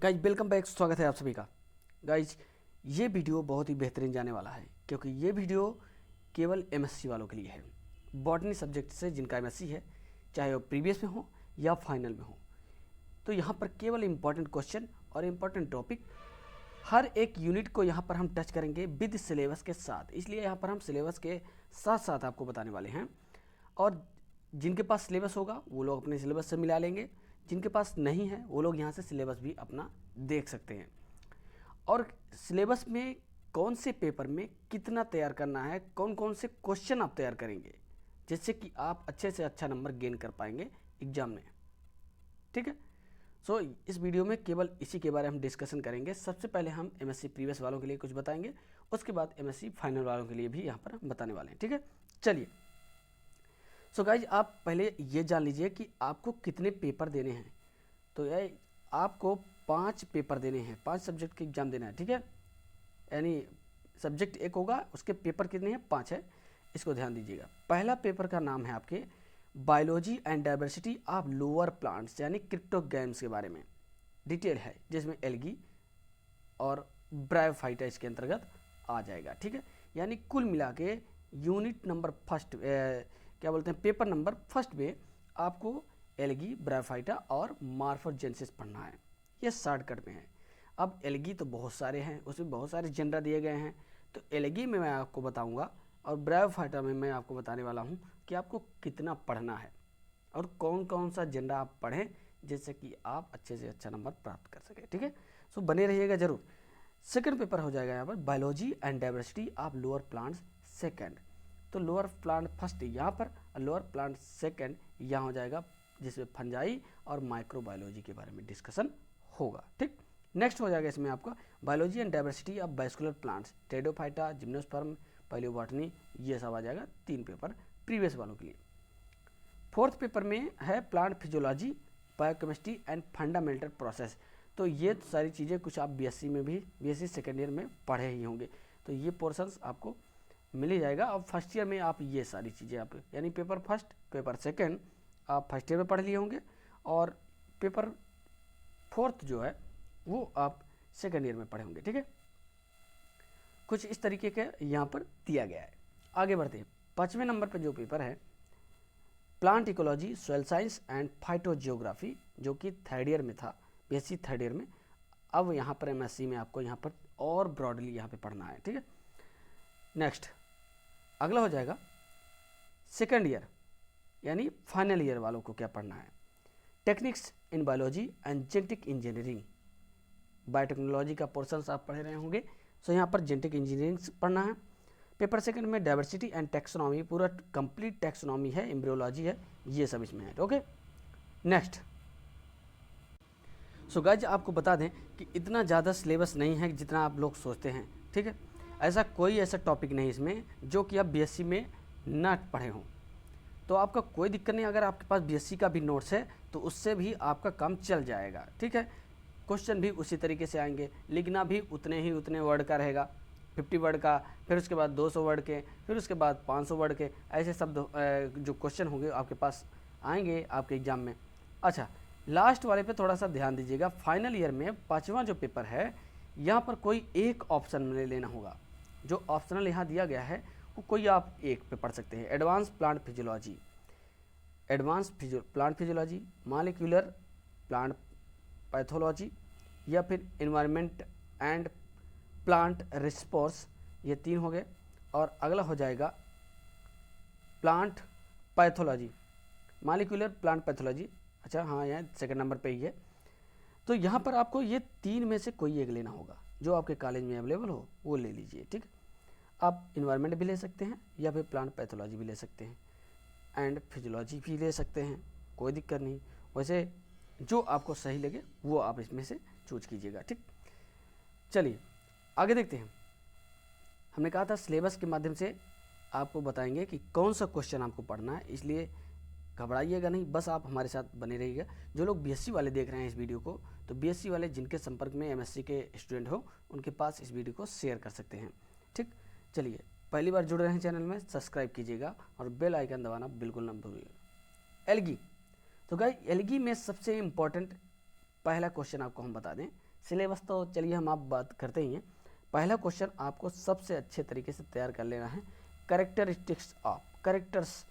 Guys welcome back, स्वागत है आप सभी का। गाइज ये वीडियो बहुत ही बेहतरीन जाने वाला है क्योंकि ये वीडियो केवल एमएससी वालों के लिए है। बॉटनी सब्जेक्ट से जिनका एमएससी है, चाहे वो प्रीवियस में हो या फाइनल में हो, तो यहाँ पर केवल इम्पॉर्टेंट क्वेश्चन और इम्पॉर्टेंट टॉपिक हर एक यूनिट को यहाँ पर हम टच करेंगे विद सिलेबस के साथ। इसलिए यहाँ पर हम सिलेबस के साथ साथ आपको बताने वाले हैं, और जिनके पास सिलेबस होगा वो लोग अपने सिलेबस से मिला लेंगे, जिनके पास नहीं है वो लोग यहाँ से सिलेबस भी अपना देख सकते हैं। और सिलेबस में कौन से पेपर में कितना तैयार करना है, कौन कौन से क्वेश्चन आप तैयार करेंगे, जिससे कि आप अच्छे से अच्छा नंबर गेन कर पाएंगे एग्जाम में। ठीक है, सो इस वीडियो में केवल इसी के बारे में हम डिस्कशन करेंगे। सबसे पहले हम एमएससी प्रीवियस वालों के लिए कुछ बताएंगे, उसके बाद एमएससी फाइनल वालों के लिए भी यहाँ पर हम बताने वाले हैं। ठीक है, चलिए। सो गाइज आप पहले ये जान लीजिए कि आपको कितने पेपर देने हैं। तो ये आपको 5 पेपर देने हैं, 5 सब्जेक्ट के एग्जाम देना है। ठीक है, यानी सब्जेक्ट एक होगा, उसके पेपर कितने हैं, 5 है। इसको ध्यान दीजिएगा। पहला पेपर का नाम है आपके biology and diversity of lower plants, यानी क्रिप्टोगैम्स के बारे में डिटेल है, जिसमें एल्गी और ब्रायोफाइटा इसके अंतर्गत आ जाएगा। ठीक है, यानी कुल मिला के यूनिट नंबर फर्स्ट क्या बोलते हैं, पेपर नंबर फर्स्ट में आपको एल्गी, ब्रायोफाइटा और मॉर्फोजेनेसिस पढ़ना है। ये शॉर्टकट में है। अब एल्गी तो बहुत सारे हैं, उसमें बहुत सारे जेंडर दिए गए हैं, तो एल्गी में मैं आपको बताऊंगा और ब्रायोफाइटा में मैं आपको बताने वाला हूं कि आपको कितना पढ़ना है और कौन कौन सा जेंडर आप पढ़ें, जिससे कि आप अच्छे से अच्छा नंबर प्राप्त कर सकें। ठीक है, सो बने रहिएगा जरूर। सेकंड पेपर हो जाएगा यहाँ पर biology and diversity of lower plants second. तो लोअर प्लांट फर्स्ट यहाँ पर और लोअर प्लांट सेकंड यहाँ हो जाएगा, जिसमें फंजाई और माइक्रोबायोलॉजी के बारे में डिस्कशन होगा। ठीक, नेक्स्ट हो जाएगा इसमें आपका biology and diversity of vascular plants, Pteridophyta, gymnosperm, palaeobotany, ये सब आ जाएगा। 3 पेपर प्रीवियस वालों के लिए। फोर्थ पेपर में है plant physiology, biochemistry and fundamental process. तो ये सारी चीज़ें कुछ आप बीएससी में भी, बीएससी सेकेंड ईयर में पढ़े ही होंगे, तो ये पोर्शंस आपको मिल ही जाएगा। अब फर्स्ट ईयर में आप ये सारी चीज़ें आप, यानी पेपर फर्स्ट, पेपर सेकेंड आप फर्स्ट ईयर में पढ़ लिए होंगे, और पेपर फोर्थ जो है वो आप सेकेंड ईयर में पढ़े होंगे। ठीक है, कुछ इस तरीके के यहाँ पर दिया गया है। आगे बढ़ते हैं। 5वें नंबर पर जो पेपर है plant ecology, soil science and phytogeography, जो कि थर्ड ईयर में था, बीएससी थर्ड ईयर में। अब यहाँ पर एमएससी में आपको यहाँ पर और ब्रॉडली यहाँ पे पढ़ना है। ठीक है, नेक्स्ट अगला हो जाएगा सेकेंड ईयर, यानी फाइनल ईयर वालों को क्या पढ़ना है, techniques in biology and genetic engineering. Biotechnology का पोर्शन आप पढ़ रहे होंगे, सो यहाँ पर जेनेटिक इंजीनियरिंग पढ़ना है। पेपर सेकंड में डाइवर्सिटी एंड टैक्सोनॉमी, पूरा कंप्लीट टैक्सोनॉमी है, एम्ब्रियोलॉजी है, ये सब इसमें है। Okay, next. सो गाइज आपको बता दें कि इतना ज़्यादा सिलेबस नहीं है जितना आप लोग सोचते हैं। ठीक है, ऐसा कोई ऐसा टॉपिक नहीं इसमें जो कि आप बीएससी में ना पढ़े हों, तो आपका कोई दिक्कत नहीं। अगर आपके पास बीएससी का भी नोट्स है तो उससे भी आपका काम चल जाएगा। ठीक है, क्वेश्चन भी उसी तरीके से आएंगे, लिखना भी उतने वर्ड का रहेगा, 50 वर्ड का, फिर उसके बाद 200 वर्ड के, फिर उसके बाद 500 वर्ड के, ऐसे सब जो क्वेश्चन होंगे आपके पास आएंगे आपके एग्ज़ाम में। अच्छा, लास्ट वाले पे थोड़ा सा ध्यान दीजिएगा। फाइनल ईयर में 5वां जो पेपर है, यहाँ पर कोई एक ऑप्शन में लेना होगा। जो ऑप्शनल यहाँ दिया गया है वो कोई आप एक पे पढ़ सकते हैं। Advance plant physiology, plant physiology, molecular plant pathology, या फिर एनवायरनमेंट एंड प्लांट रिस्पॉन्स, ये 3 हो गए। और अगला हो जाएगा plant pathology, molecular plant pathology. अच्छा हाँ, यहाँ सेकंड नंबर पे ही है। तो यहाँ पर आपको ये 3 में से कोई एक लेना होगा, जो आपके कॉलेज में अवेलेबल हो वो ले लीजिए। ठीक, आप इन्वायरमेंट भी ले सकते हैं या फिर प्लांट पैथोलॉजी भी ले सकते हैं, एंड फिजियोलॉजी भी ले सकते हैं, कोई दिक्कत नहीं। वैसे जो आपको सही लगे वो आप इसमें से चूज कीजिएगा। ठीक, चलिए आगे देखते हैं। हमने कहा था सिलेबस के माध्यम से आपको बताएंगे कि कौन सा क्वेश्चन आपको पढ़ना है, इसलिए घबराइएगा नहीं, बस आप हमारे साथ बने रहिएगा। जो लोग बीएससी वाले देख रहे हैं इस वीडियो को, तो बीएससी वाले जिनके संपर्क में एमएससी के स्टूडेंट हो, उनके पास इस वीडियो को शेयर कर सकते हैं। ठीक, चलिए, पहली बार जुड़ रहे हैं चैनल में, सब्सक्राइब कीजिएगा और बेल आइकन दबाना बिल्कुल ना भूलिएगा। एल्गी, तो गाइस एल्गी में सबसे इम्पोर्टेंट पहला क्वेश्चन आपको हम बता दें, सिलेबस तो चलिए हम आप बात करते ही हैं। पहला क्वेश्चन आपको सबसे अच्छे तरीके से तैयार कर लेना है, कैरेक्टरिस्टिक्स ऑफ कैरेक्टर्स,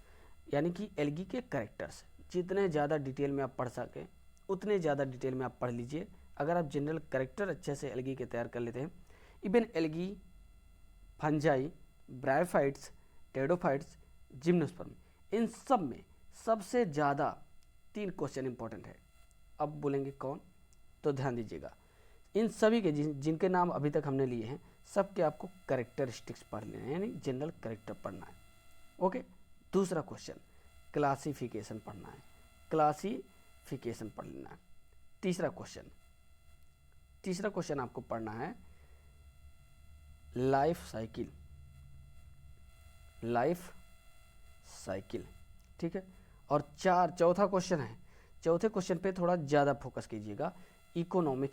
यानी कि एल्गी के कैरेक्टर्स। जितने ज़्यादा डिटेल में आप पढ़ सकें उतने ज़्यादा डिटेल में आप पढ़ लीजिए। अगर आप जनरल कैरेक्टर अच्छे से एल्गी के तैयार कर लेते हैं, even algae, fungi, bryophytes, pteridophytes, gymnosperm, इन सब में सबसे ज़्यादा 3 क्वेश्चन इंपॉर्टेंट है। अब बोलेंगे कौन, तो ध्यान दीजिएगा। इन सभी के जिनके नाम अभी तक हमने लिए हैं, सबके आपको कैरेक्टरिस्टिक्स पढ़ लेना है, यानी जनरल कैरेक्टर पढ़ना है। ओके। दूसरा क्वेश्चन क्लासिफिकेशन पढ़ना है, क्लासिफिकेशन पढ़ लेना है। तीसरा क्वेश्चन आपको पढ़ना है लाइफ साइकिल, ठीक है। और चौथा क्वेश्चन है, चौथे क्वेश्चन पे थोड़ा ज़्यादा फोकस कीजिएगा, इकोनॉमिक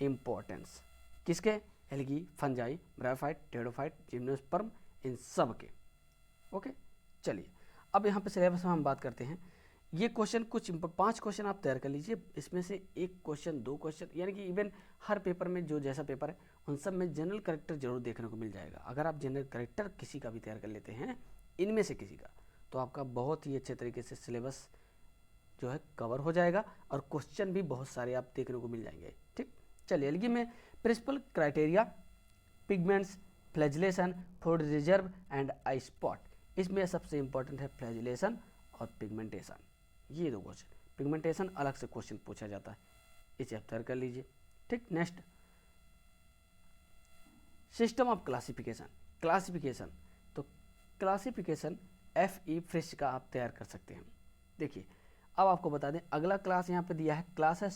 इम्पोर्टेंस किसके, algae, fungi, bryophyte, pteridophyte, gymnosperm, इन सब के। ओके। चलिए अब यहाँ पे सिलेबस में हम बात करते हैं। ये क्वेश्चन कुछ 5 क्वेश्चन आप तैयार कर लीजिए, इसमें से 1 क्वेश्चन 2 क्वेश्चन, यानी कि इवन हर पेपर में जो जैसा पेपर है उन सब में जनरल कैरेक्टर जरूर देखने को मिल जाएगा। अगर आप जनरल कैरेक्टर किसी का भी तैयार कर लेते हैं, इनमें से किसी का, तो आपका बहुत ही अच्छे तरीके से सिलेबस जो है कवर हो जाएगा और क्वेश्चन भी बहुत सारे आप देखने को मिल जाएंगे। ठीक। चलिए एल्गी में principal criteria, pigments, flagellation, food reserve and eye spot. इसमें सबसे इंपॉर्टेंट है फ्लैजिलेशन और पिगमेंटेशन, ये 2 क्वेश्चन। पिगमेंटेशन अलग से क्वेश्चन पूछा जाता है, इसे आप तैयार कर लीजिए। ठीक। नेक्स्ट सिस्टम ऑफ क्लासिफिकेशन, तो क्लासिफिकेशन FE फ्रिश का आप तैयार कर सकते हैं। देखिए अब आपको बता दें, अगला क्लास यहाँ पे दिया है, क्लास है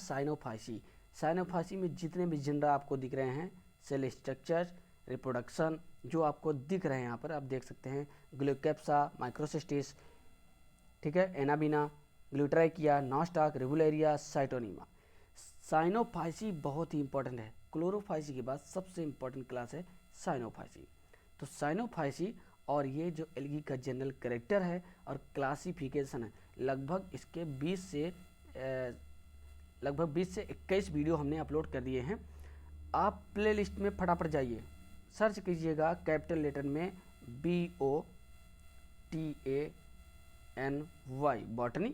साइनोफाइसी में जितने भी जिनरा आपको दिख रहे हैं, सेल स्ट्रक्चर, रिप्रोडक्शन, जो आपको दिख रहे हैं यहाँ पर आप देख सकते हैं, ग्लूकेप्सा, माइक्रोसिस्टिस, ठीक है, एनाबिना, ग्लूट्राइकिया, नॉस्टाक, रिबुलेरिया, साइटोनिमा। साइनोफाइसी बहुत ही इंपॉर्टेंट है, क्लोरोफाइसी के बाद सबसे इंपॉर्टेंट क्लास है साइनोफाइसी। तो साइनोफाइसी और ये जो एल्गी का जनरल कैरेक्टर है और क्लासिफिकेशन है, लगभग इसके 20 से 21 वीडियो हमने अपलोड कर दिए हैं। आप प्लेलिस्ट में फटाफट जाइए, सर्च कीजिएगा कैपिटल लेटर में BOTANY बॉटनी,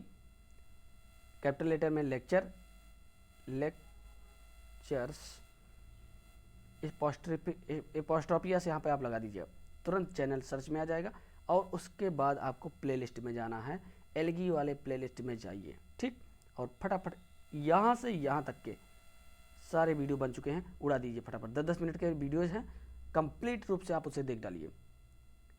कैपिटल लेटर में लेक्चर्स एपोस्ट्रोफिया से यहाँ पे आप लगा दीजिए, तुरंत चैनल सर्च में आ जाएगा। और उसके बाद आपको प्लेलिस्ट में जाना है, एल्गी वाले प्लेलिस्ट में जाइए। ठीक। और फटाफट यहाँ से यहाँ तक के सारे वीडियो बन चुके हैं, उड़ा दीजिए फटाफट। 10-10 मिनट के वीडियोज़ हैं, कंप्लीट रूप से आप उसे देख डालिए।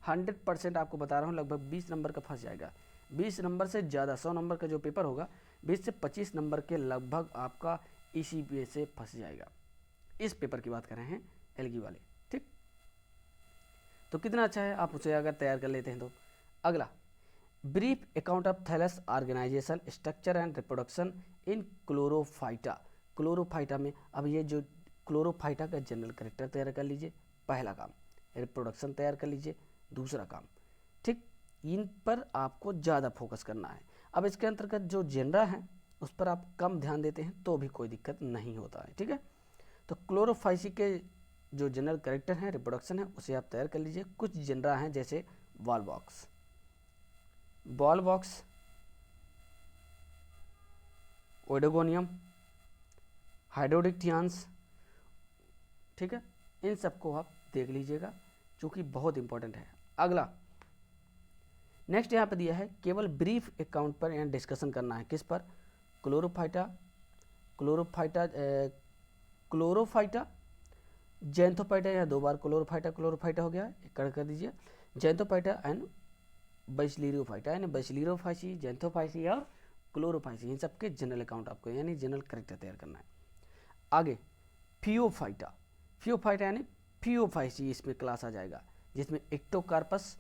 100% आपको बता रहा हूँ, लगभग 20 नंबर का फंस जाएगा। 20 नंबर से ज़्यादा, 100 नंबर का जो पेपर होगा 20 से 25 नंबर के लगभग आपका इसी पे से फंस जाएगा। इस पेपर की बात कर रहे हैं एल्गी वाले। ठीक। तो कितना अच्छा है आप उसे अगर तैयार कर लेते हैं तो। अगला brief account of thallus organization, structure and reproduction in chlorophyta में। अब ये जो क्लोरोफाइटा का जनरल कैरेक्टर तैयार कर लीजिए, पहला काम। रिप्रोडक्शन तैयार कर लीजिए, दूसरा काम। ठीक। इन पर आपको ज़्यादा फोकस करना है। अब इसके अंतर्गत जो जेनरा है उस पर आप कम ध्यान देते हैं तो भी कोई दिक्कत नहीं होता है। ठीक है। तो क्लोरोफाइसी के जो जनरल कैरेक्टर है, रिप्रोडक्शन है, उसे आप तैयार कर लीजिए। कुछ जेनरा हैं जैसे बॉलबॉक्स, ओइडोगोनियम, हाइड्रोडिक्टियान्स। ठीक है। इन सबको आप देख लीजिएगा जो कि बहुत इंपॉर्टेंट है। अगला नेक्स्ट यहाँ पे दिया है, केवल ब्रीफ अकाउंट पर यहाँ डिस्कशन करना है। किस पर? क्लोरोफाइटा, जैंथोफाइटा, या 2 बार क्लोरोफाइटा हो गया, कर दीजिए। जैंथोफाइटा एंड बैसिलियोफाइटा, यानी बैसिलियोफाइसी, जैंथोफाइसी और क्लोरोफाइसी, इन सबके जनरल अकाउंट आपको यानी जनरल कैरेक्टर तैयार करना है। आगे फियोफाइटा यानी फियोफाइसी इसमें क्लास आ जाएगा, जिसमें एक्टोकार्पस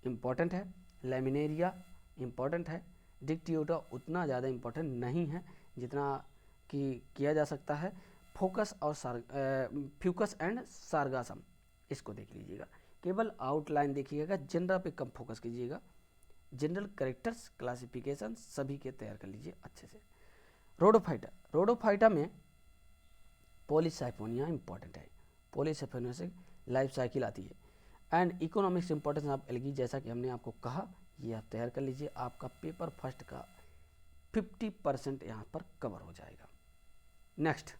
इम्पॉर्टेंट है, लैमिनेरिया इम्पॉर्टेंट है, डिक्टियोटा उतना ज़्यादा इम्पॉर्टेंट नहीं है जितना कि किया जा सकता है। फ्यूकस एंड सार्गासम, इसको देख लीजिएगा। केवल आउटलाइन देखिएगा, जनरल पे कम फोकस कीजिएगा। जनरल कैरेक्टर्स, क्लासिफिकेशन सभी के तैयार कर लीजिए अच्छे से। रोडोफाइटा में पॉलीसाइफोनिया इंपॉर्टेंट है, पॉलीसाइफोनिया से लाइफ साइकिल आती है। And economics importance of algae, जैसा कि हमने आपको कहा, ये आप तैयार कर लीजिए, आपका पेपर फर्स्ट का 50% यहाँ पर कवर हो जाएगा। नेक्स्ट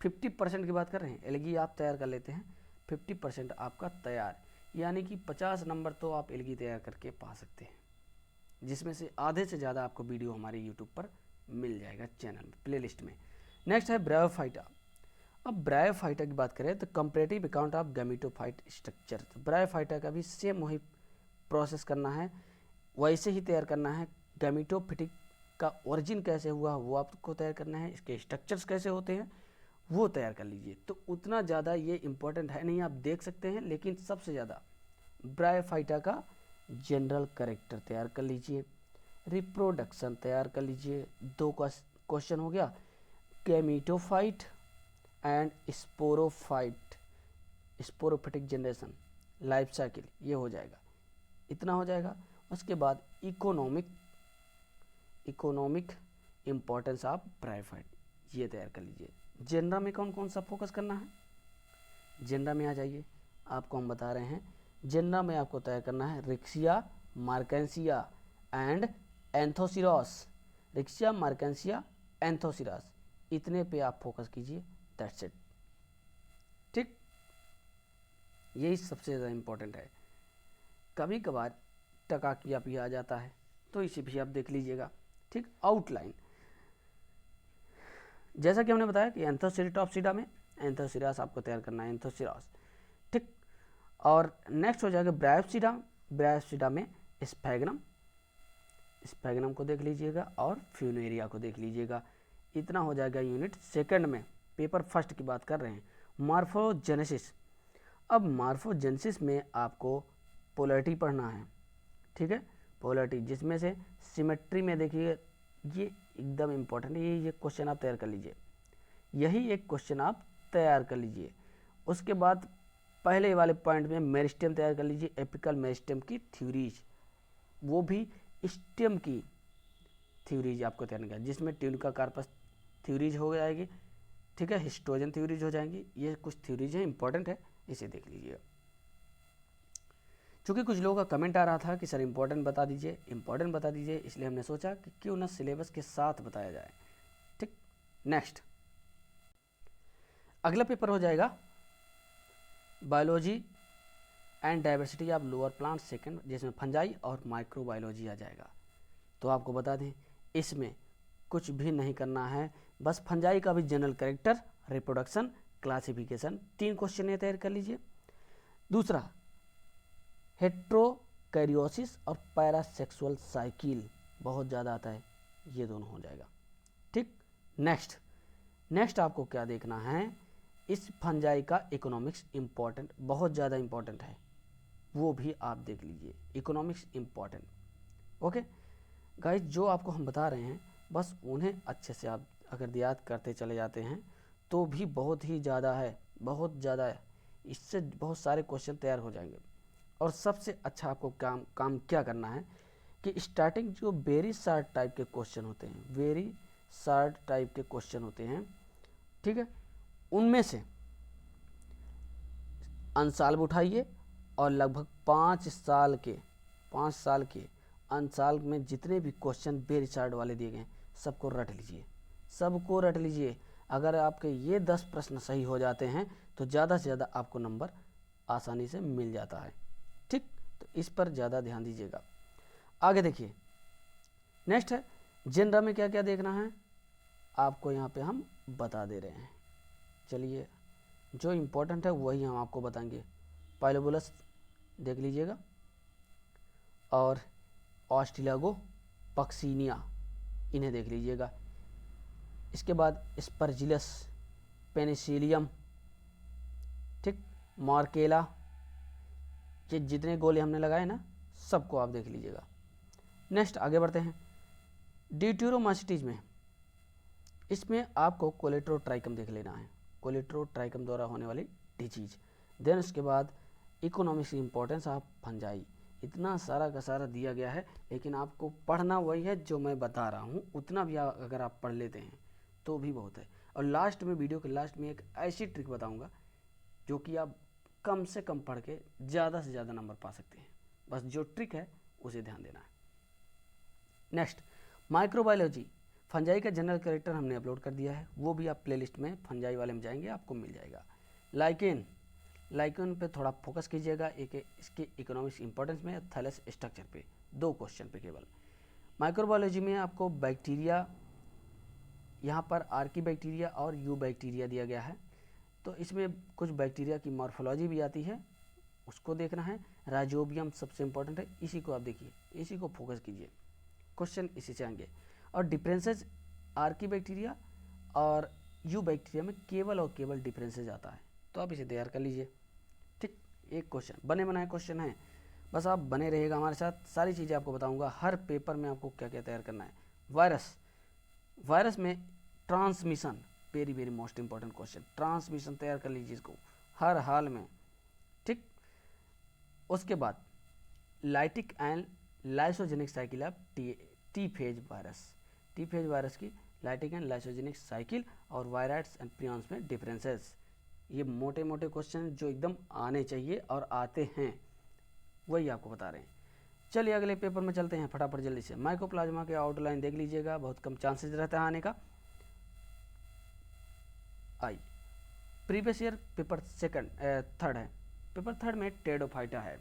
50% की बात कर रहे हैं, एल्गी आप तैयार कर लेते हैं, 50% आपका तैयार, यानी कि 50 नंबर तो आप एल्गी तैयार करके पा सकते हैं, जिसमें से आधे से ज़्यादा आपको वीडियो हमारे यूट्यूब पर मिल जाएगा चैनल में, प्लेलिस्ट में। नेक्स्ट है ब्रायोफाइटा। अब ब्रायोफाइटा की बात करें तो comparative account of gametophyte structure. तो ब्रायोफाइटा का भी सेम वही प्रोसेस करना है, वैसे ही तैयार करना है। गैमेटोफिटिक का ओरिजिन कैसे हुआ वो आपको तैयार करना है, इसके स्ट्रक्चर्स कैसे होते हैं वो तैयार कर लीजिए। तो उतना ज़्यादा ये इम्पोर्टेंट है नहीं, आप देख सकते हैं, लेकिन सबसे ज़्यादा ब्रायोफाइटा का जनरल कैरेक्टर तैयार कर लीजिए, रिप्रोडक्शन तैयार कर लीजिए। 2 का क्वेश्चन हो गया, gametophyte and sporophyte, sporophytic generation, life cycle, ये हो जाएगा, इतना हो जाएगा। उसके बाद इकोनॉमिक इम्पोर्टेंस ऑफ ब्रायोफाइट, ये तैयार कर लीजिए। जेनरा में कौन कौन सा फोकस करना है, जेनरा में आ जाइए, आपको हम बता रहे हैं। जेनरा में आपको तैयार करना है Riccia, मार्केंसिया and Anthoceros, Riccia, मार्केंसिया, Anthoceros, इतने पे आप फोकस कीजिए, दैट्स इट। ठीक, यही सबसे ज़्यादा इम्पोर्टेंट है। कभी कभार टकाकिया भी आ जाता है, तो इसे भी आप देख लीजिएगा। ठीक, आउटलाइन, जैसा कि हमने बताया कि एंथोसिराटॉप्सिडा में एंथोसिरास आपको तैयार करना है, एंथोसिरास। ठीक, और नेक्स्ट हो जाएगा ब्रायोप्सिडा, ब्रायोप्सिडा में स्फैग्नम, स्फैग्नम को देख लीजिएगा और फ्यूनेरिया को देख लीजिएगा, इतना हो जाएगा यूनिट सेकंड में। पेपर फर्स्ट की बात कर रहे हैं, मॉर्फोजेनेसिस। अब मॉर्फोजेनेसिस में आपको पोलैरिटी पढ़ना है, ठीक है, पोलैरिटी, जिसमें से सिमेट्री में देखिए, ये एकदम इम्पोर्टेंट है, ये क्वेश्चन आप तैयार कर लीजिए, यही एक क्वेश्चन आप तैयार कर लीजिए। उसके बाद पहले वाले पॉइंट में मेरिस्टेम तैयार कर लीजिए, एपिकल मेरिस्टेम की थ्योरीज, वो भी स्टेम की थ्योरीज आपको तैयार करना है, जिसमें ट्यूनिका कार्पस थ्योरीज हो जाएगी, ठीक है, हिस्टोजन थ्योरीज हो जाएंगी, ये कुछ थ्योरीज हैं, इंपॉर्टेंट है, इसे देख लीजिएगा। चूँकि कुछ लोगों का कमेंट आ रहा था कि सर इंपॉर्टेंट बता दीजिए, इंपॉर्टेंट बता दीजिए, इसलिए हमने सोचा कि क्यों ना सिलेबस के साथ बताया जाए। ठीक, नेक्स्ट अगला पेपर हो जाएगा biology and diversity of lower plant second, जिसमें फंजाई और माइक्रोबायोलॉजी आ जाएगा। तो आपको बता दें, इसमें कुछ भी नहीं करना है, बस फंजाई का भी general character, reproduction, classification, 3 question ये तैयार कर लीजिए। दूसरा हेट्रोकैरियोसिस और पैरासेक्सुअल साइकिल बहुत ज़्यादा आता है, ये दोनों हो जाएगा। ठीक, नेक्स्ट आपको क्या देखना है, इस फंजाई का इकोनॉमिक्स इम्पॉर्टेंट, बहुत ज़्यादा इम्पॉर्टेंट है, वो भी आप देख लीजिए, इकोनॉमिक्स इम्पॉर्टेंट। ओके गाइस, जो आपको हम बता रहे हैं बस उन्हें अच्छे से आप अगर याद करते चले जाते हैं तो भी बहुत ही ज़्यादा है, बहुत ज़्यादा है, इससे बहुत सारे क्वेश्चन तैयार हो जाएंगे। और सबसे अच्छा आपको काम क्या करना है कि स्टार्टिंग जो वेरी शार्ट टाइप के क्वेश्चन होते हैं, वेरी शार्ट टाइप के क्वेश्चन होते हैं, ठीक है, उनमें से अनसाल्व उठाइए और लगभग 5 साल के अनसाल्व में जितने भी क्वेश्चन वेरी शार्ट वाले दिए गए सबको रट लीजिए। अगर आपके ये 10 प्रश्न सही हो जाते हैं तो ज़्यादा से ज़्यादा आपको नंबर आसानी से मिल जाता है। ठीक, तो इस पर ज़्यादा ध्यान दीजिएगा। आगे देखिए, नेक्स्ट है जेनरा में क्या क्या देखना है, आपको यहाँ पे हम बता दे रहे हैं। चलिए, जो इम्पोर्टेंट है वही हम आपको बताएंगे। पाइलोबुलस देख लीजिएगा और ऑस्ट्रेलागो पक्सिनिया, इन्हें देख लीजिएगा। इसके बाद स्पर्जिलस, पेनिसिलियम, ठीक, मार्केला, ये जितने गोले हमने लगाए ना सबको आप देख लीजिएगा। नेक्स्ट आगे बढ़ते हैं, ड्यूटेरोमाइसीटीज में, इसमें आपको कोलेट्रोट्राइकम देख लेना है, कोलेट्रोट्राइकम द्वारा होने वाली डिजीज। देन उसके बाद इकोनॉमिक्स इंपॉर्टेंस ऑफ फंजाई, इतना सारा का सारा दिया गया है, लेकिन आपको पढ़ना वही है जो मैं बता रहा हूँ, उतना भी अगर आप पढ़ लेते हैं तो भी बहुत है। और लास्ट में, वीडियो के लास्ट में एक ऐसी ट्रिक बताऊंगा जो कि आप कम से कम पढ़ के ज़्यादा से ज़्यादा नंबर पा सकते हैं। बस जो ट्रिक है उसे ध्यान देना है। नेक्स्ट, माइक्रोबायोलॉजी, फंजाई का जनरल कैरेक्टर हमने अपलोड कर दिया है, वो भी आप प्लेलिस्ट में फंजाई वाले में जाएंगे आपको मिल जाएगा। लाइकेन पे थोड़ा फोकस कीजिएगा, एक इसके इकोनॉमिक्स इंपॉर्टेंस में, थैलस स्ट्रक्चर पे, 2 क्वेश्चन पे केवल। माइक्रोबायोलॉजी में आपको बैक्टीरिया, यहाँ पर आर्की बैक्टीरिया और यू बैक्टीरिया दिया गया है, तो इसमें कुछ बैक्टीरिया की मॉर्फोलॉजी भी आती है, उसको देखना है। राइजोबियम सबसे इंपॉर्टेंट है, इसी को आप देखिए, इसी को फोकस कीजिए, क्वेश्चन इसी से आएंगे। और डिफरेंसेस आर्की बैक्टीरिया और यू बैक्टीरिया में केवल और केवल डिफरेंसेस आता है, तो आप इसे तैयार कर लीजिए। ठीक, एक क्वेश्चन बने बनाए क्वेश्चन है, बस आप बने रहिएगा हमारे साथ, सारी चीज़ें आपको बताऊंगा हर पेपर में आपको क्या क्या तैयार करना है। वायरस में transmission, very very most important question, transmission तैयार कर लीजिए इसको हर हाल में। ठीक, उसके बाद lytic and lysogenic cycle of T phase virus की लाइटिक एंड लाइसोजेनिक साइकिल और वायराइड्स एंड प्रियॉन्स में डिफरेंसेस। ये मोटे मोटे क्वेश्चन जो एकदम आने चाहिए और आते हैं, वही आपको बता रहे हैं। चलिए अगले पेपर में चलते हैं फटाफट जल्दी से। माइकोप्लाज्मा के आउटलाइन देख लीजिएगा, बहुत कम चांसेस रहता है आने का। आई प्रीवियस ईयर पेपर थर्ड है, पेपर थर्ड में टेडोफाइटा है।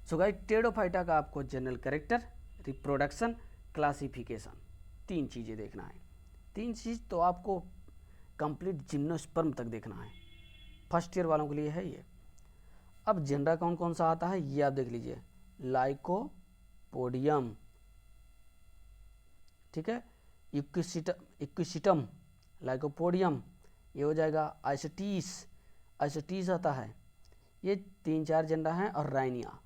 सो गाइस, टेडोफाइटा का आपको जनरल कैरेक्टर, रिप्रोडक्शन, क्लासिफिकेशन, 3 चीज़ें देखना है। 3 चीज़ तो आपको कंप्लीट जिम्नोस्पर्म तक देखना है, फर्स्ट ईयर वालों के लिए है ये। अब जनरा कौन कौन सा आता है ये आप देख लीजिए, लाइकोपोडियम, ठीक है, इक्विसिटम, लाइकोपोडियम, ये हो जाएगा। आइसोटीस आता है, ये 3-4 जनरा हैं, और राइनिया,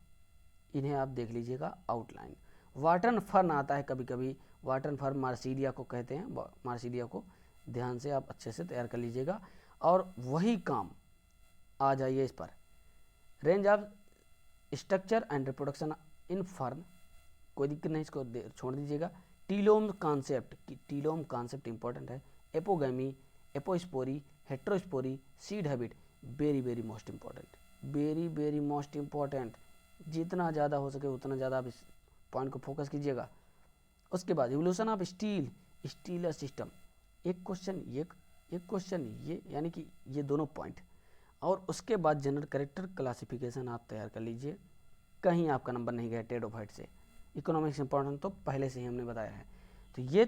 इन्हें आप देख लीजिएगा आउटलाइन। वाटन फर्न आता है कभी कभी, वाटन फर्न मार्सीलिया को कहते हैं, मार्सीलिया को ध्यान से आप अच्छे से तैयार कर लीजिएगा। और वही काम आ जाइए इस पर, range of structure and reproduction in fern, कोई दिक्कत नहीं, इसको छोड़ दीजिएगा। टीलोम कॉन्सेप्ट इंपॉर्टेंट है। Apogamy, apospory, heterospory, seed habit, very very most important, जितना ज़्यादा हो सके उतना ज़्यादा आप इस पॉइंट को फोकस कीजिएगा। उसके बाद इवोल्यूशन ऑफ स्टील सिस्टम, एक क्वेश्चन ये, यानी कि ये दोनों पॉइंट। और उसके बाद जनरल कैरेक्टर क्लासिफिकेशन आप तैयार कर लीजिए, कहीं आपका नंबर नहीं गया टेडोफाइट से। इकोनॉमिक्स इंपॉर्टेंट तो पहले से ही हमने बताया है, तो ये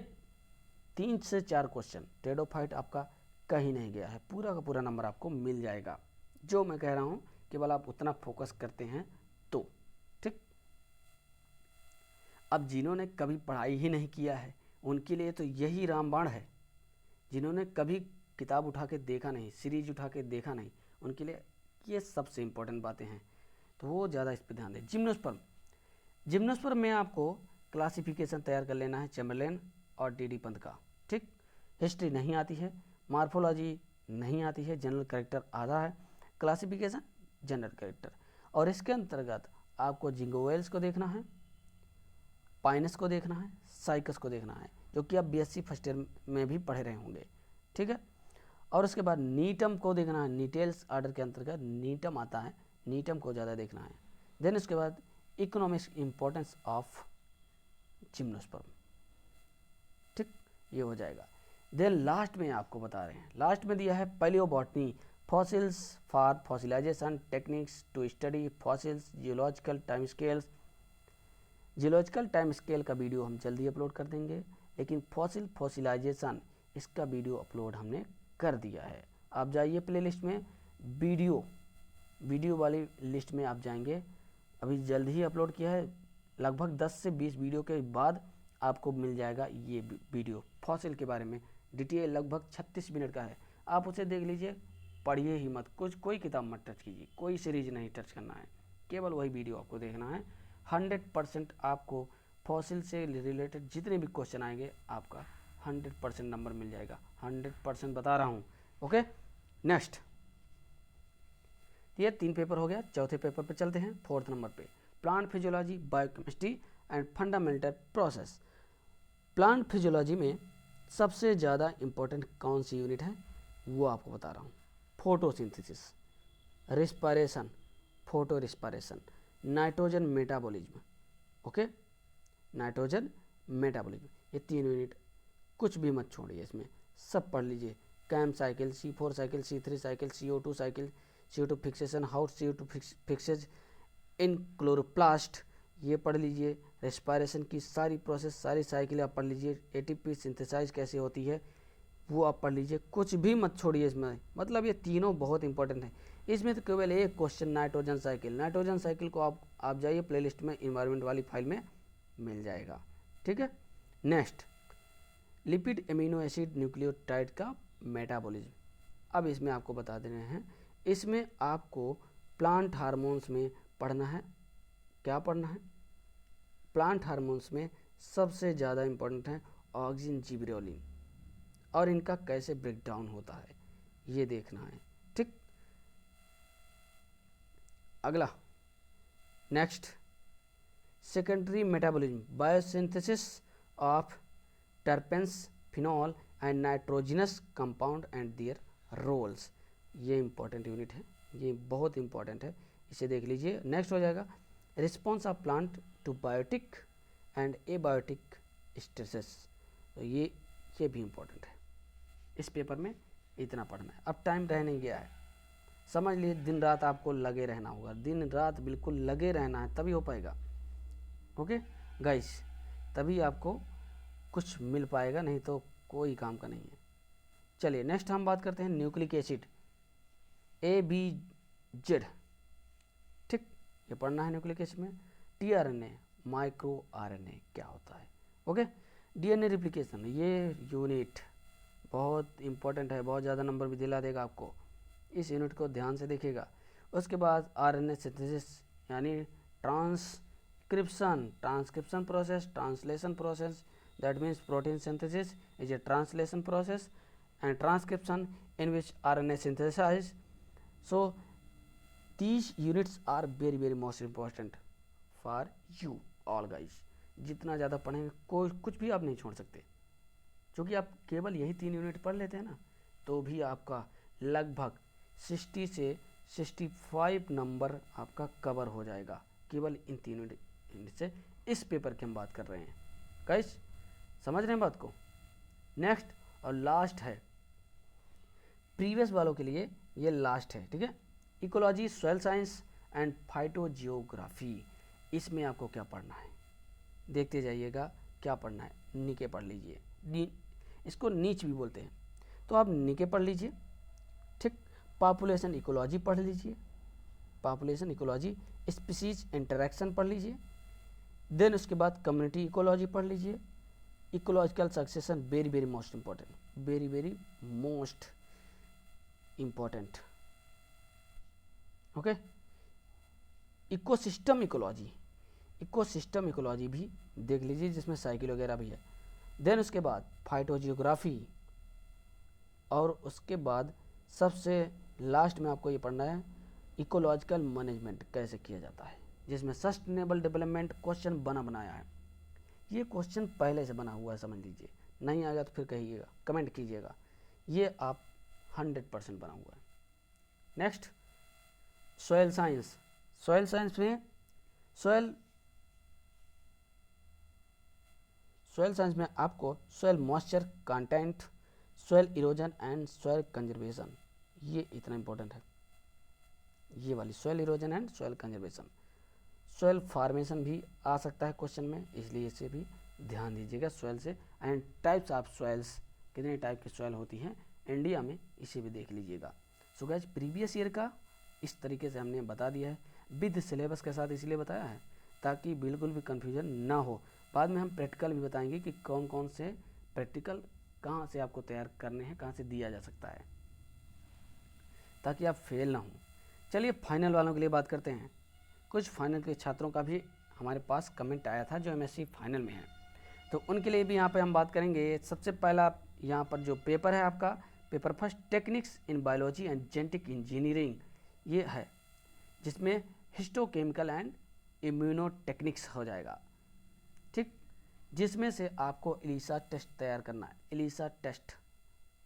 3 से 4 क्वेश्चन टेडोफाइट आपका कहीं नहीं गया है, पूरा का पूरा नंबर आपको मिल जाएगा। जो मैं कह रहा हूँ केवल आप उतना फोकस करते हैं तो। ठीक, अब जिन्होंने कभी पढ़ाई ही नहीं किया है उनके लिए तो यही रामबाण है, जिन्होंने कभी किताब उठा के देखा नहीं, सीरीज उठा के देखा नहीं, उनके लिए ये सबसे इम्पोर्टेंट बातें हैं, तो वो ज़्यादा इस पर ध्यान दें। जिम्नोस्पर्म में आपको क्लासिफिकेशन तैयार कर लेना है चैम्बरलेन और डी पंत का। ठीक, हिस्ट्री नहीं आती है, मार्फोलॉजी नहीं आती है, जनरल कैरेक्टर आधा है, क्लासिफिकेशन जनरल कैरेक्टर। और इसके अंतर्गत आपको जिंगोवेल्स को देखना है, पाइनस को देखना है, साइकस को देखना है, जो कि आप बीएससी फर्स्ट ईयर में भी पढ़े रहे होंगे। ठीक है, और उसके बाद नीटम को देखना है, नीटेल्स ऑर्डर के अंतर्गत नीटम आता है, नीटम को ज़्यादा देखना है। देन उसके बाद इकोनॉमिक्स इंपॉर्टेंस ऑफ जिम्नोस्पर्म। ठीक, ये हो जाएगा। देन लास्ट में आपको बता रहे हैं, लास्ट में दिया है palaeobotany, fossils for fossilization, techniques to study fossils, geological time scale का वीडियो हम जल्दी अपलोड कर देंगे, लेकिन फॉसिलाइजेशन इसका वीडियो अपलोड हमने कर दिया है। आप जाइए प्लेलिस्ट में, वीडियो वाली लिस्ट में आप जाएंगे, अभी जल्द ही अपलोड किया है, लगभग 10 से 20 वीडियो के बाद आपको मिल जाएगा ये वीडियो फॉसिल के बारे में, डिटेल लगभग 36 मिनट का है। आप उसे देख लीजिए, पढ़िए ही मत, कोई किताब मत टच कीजिए, कोई सीरीज नहीं टच करना है, केवल वही वीडियो आपको देखना है। 100% आपको फॉसिल से रिलेटेड जितने भी क्वेश्चन आएंगे आपका 100% नंबर मिल जाएगा, 100% बता रहा हूँ। ओके, नेक्स्ट, ये 3 पेपर हो गया, चौथे पेपर पे चलते हैं, 4th नंबर पे, plant physiology, biochemistry and fundamental process. Plant physiology में सबसे ज़्यादा इम्पोर्टेंट कौन सी यूनिट है वो आपको बता रहा हूँ। Photosynthesis, respiration, photo respiration, nitrogen metabolism, okay, nitrogen metabolism, ये 3 यूनिट कुछ भी मत छोड़िए, इसमें सब पढ़ लीजिए। CAM cycle, C4 cycle, C3 cycle, CO2 cycle, CO2 fixation, how CO2 fixes in chloroplast, ये पढ़ लीजिए। रेस्पायरेशन की सारी प्रोसेस, सारी साइकिल आप पढ़ लीजिए। ATP सिंथेसाइज कैसे होती है वो आप पढ़ लीजिए, कुछ भी मत छोड़िए इसमें। मतलब ये तीनों बहुत इंपॉर्टेंट है। इसमें तो केवल एक question nitrogen cycle, nitrogen cycle को आप जाइए प्लेलिस्ट में, इन्वायरमेंट वाली फाइल में मिल जाएगा, ठीक है। Next, lipid amino acid nucleotide का मेटाबॉलिज्म। अब इसमें आपको बता दे रहे हैं, इसमें आपको प्लांट हार्मोन्स में पढ़ना है। क्या पढ़ना है? प्लांट हार्मोन्स में सबसे ज़्यादा इम्पोर्टेंट है ऑक्सिन, जिबरेलिन, और इनका कैसे ब्रेकडाउन होता है ये देखना है, ठीक। अगला, next, secondary metabolism, biosynthesis of terpenes, phenol and nitrogenous compound and their roles. ये इंपॉर्टेंट यूनिट है, ये बहुत इंपॉर्टेंट है, इसे देख लीजिए। नेक्स्ट हो जाएगा response of plant to biotic and abiotic stresses, तो ये भी इंपॉर्टेंट है। इस पेपर में इतना पढ़ना है। अब टाइम रह नहीं गया है, समझ लिए, दिन रात आपको लगे रहना होगा, दिन रात बिल्कुल लगे रहना है, तभी हो पाएगा, ओके गाइस, तभी आपको कुछ मिल पाएगा, नहीं तो कोई काम का नहीं है। चलिए नेक्स्ट हम बात करते हैं न्यूक्लिक एसिड, ABZ, ठीक, ये पढ़ना है न्यूक्लिक एसिड में। tRNA, माइक्रो RNA क्या होता है, ओके। DNA रिप्लिकेशन, ये यूनिट बहुत इंपॉर्टेंट है, बहुत ज़्यादा नंबर भी दिला देगा आपको, इस यूनिट को ध्यान से देखिएगा। उसके बाद RNA सिंथेसिस यानी transcription process, translation process, that means protein synthesis is a translation process and transcription in which RNA synthesized. So these units are very very most important for you all guys. जितना ज़्यादा पढ़ेंगे कोई कुछ भी आप नहीं छोड़ सकते, क्योंकि आप केवल यही 3 यूनिट पढ़ लेते हैं ना, तो भी आपका लगभग 60 से 65 नंबर आपका कवर हो जाएगा, केवल इन 3 यूनिट से। इस पेपर की हम बात कर रहे हैं गाइस, समझ रहे हैं बात को। नेक्स्ट और लास्ट है, प्रीवियस वालों के लिए ये लास्ट है, ठीक है। Ecology, soil science and phytogeography, इसमें आपको क्या पढ़ना है देखते जाइएगा। क्या पढ़ना है, निके पढ़ लीजिए, इसको नीच भी बोलते हैं, तो आप निके पढ़ लीजिए, ठीक। पॉपुलेशन इकोलॉजी पढ़ लीजिए, पॉपुलेशन इकोलॉजी, स्पीसीज इंटरेक्शन पढ़ लीजिए। देन उसके बाद कम्युनिटी इकोलॉजी पढ़ लीजिए। Ecological succession, very very most important, very very most important, okay. Ecosystem ecology, ecosystem ecology भी देख लीजिए, जिसमें साइकिल वगैरह भी है। देन उसके बाद फाइटोजियोग्राफी, और उसके बाद सबसे लास्ट में आपको ये पढ़ना है इकोलॉजिकल मैनेजमेंट कैसे किया जाता है, जिसमें सस्टेनेबल डेवलपमेंट क्वेश्चन बनाया है। ये क्वेश्चन पहले से बना हुआ है, समझ लीजिए, नहीं आएगा तो फिर कहिएगा, कमेंट कीजिएगा, ये आप 100% बना हुआ है। Next, soil science, soil science में सॉइल साइंस में आपको soil moisture content, soil erosion and soil conservation, ये इतना इंपॉर्टेंट है, ये वाली soil erosion and soil conservation. Soil formation भी आ सकता है क्वेश्चन में, इसलिए इसे भी ध्यान दीजिएगा। सॉइल से एंड टाइप्स ऑफ सॉइल्स, कितने टाइप की सॉइल होती हैं इंडिया में, इसे भी देख लीजिएगा। सो गाइस, प्रीवियस ईयर का इस तरीके से हमने बता दिया है, विद सिलेबस के साथ इसलिए बताया है ताकि बिल्कुल भी कन्फ्यूजन ना हो। बाद में हम प्रैक्टिकल भी बताएंगे कि कौन कौन से प्रैक्टिकल कहाँ से आपको तैयार करने हैं, कहाँ से दिया जा सकता है, ताकि आप फेल ना हो। चलिए फाइनल वालों के लिए बात करते हैं। कुछ फाइनल के छात्रों का भी हमारे पास कमेंट आया था जो MSc फाइनल में है, तो उनके लिए भी यहाँ पे हम बात करेंगे। सबसे पहला यहाँ पर जो पेपर है आपका, paper first, techniques in biology and genetic engineering, ये है, जिसमें हिस्टोकेमिकल एंड इम्यूनो टेक्निक्स हो जाएगा, ठीक। जिसमें से आपको एलिसा टेस्ट तैयार करना है। एलिसा टेस्ट